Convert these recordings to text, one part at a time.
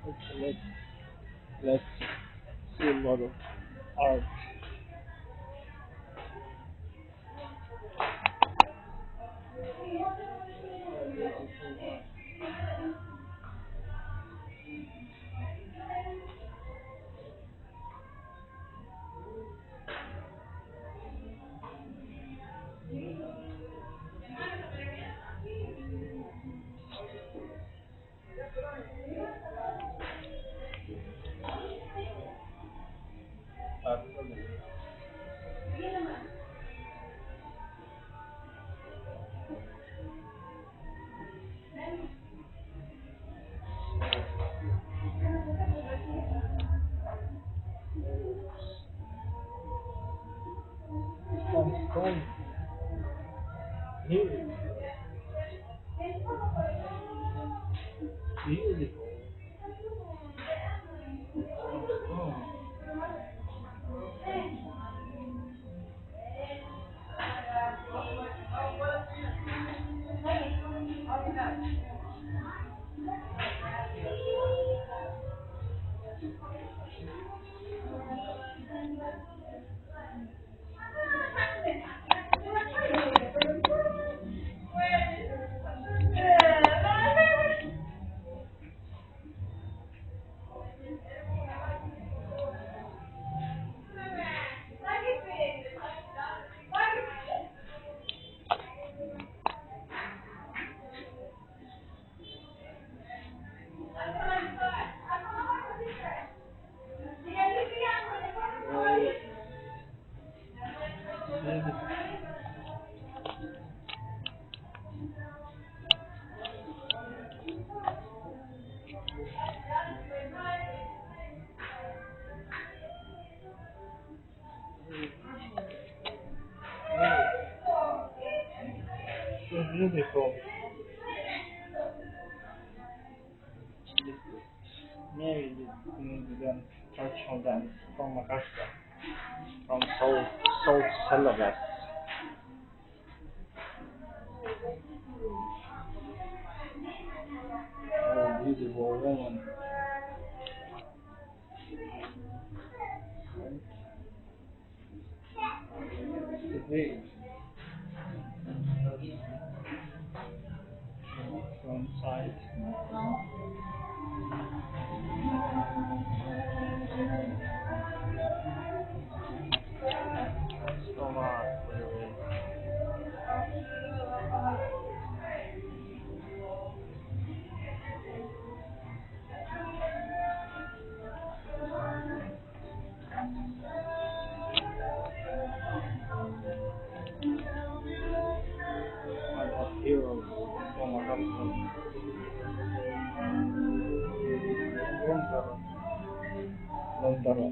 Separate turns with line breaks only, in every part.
Okay, let's see a lot of art. Sandstone, here, beautiful. Sandstone. So beautiful. This is married in the traditional dance from Makassar, from South Celebes. Oh, beautiful woman. Right? The big front side. So much for the way. I got heroes from Makassar. Wonderful. Wonderful.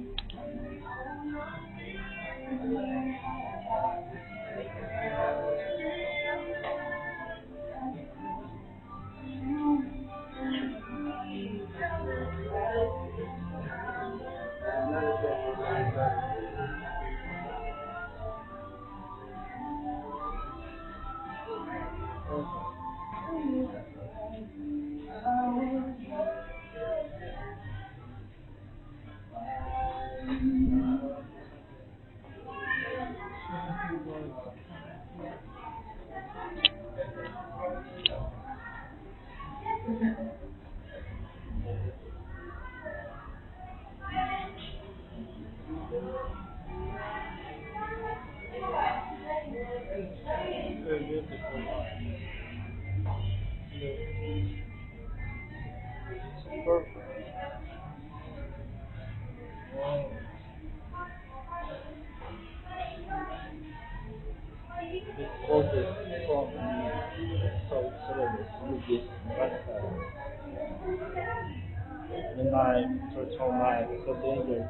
Very beautiful. Perfect. Wow. This photo is from South Celebes, which is Makassar. The night, traditional night, so dangerous.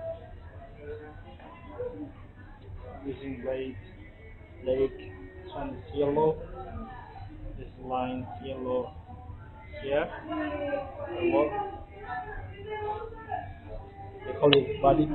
Using lake, this one is yellow, this line is yellow here, what they call it body.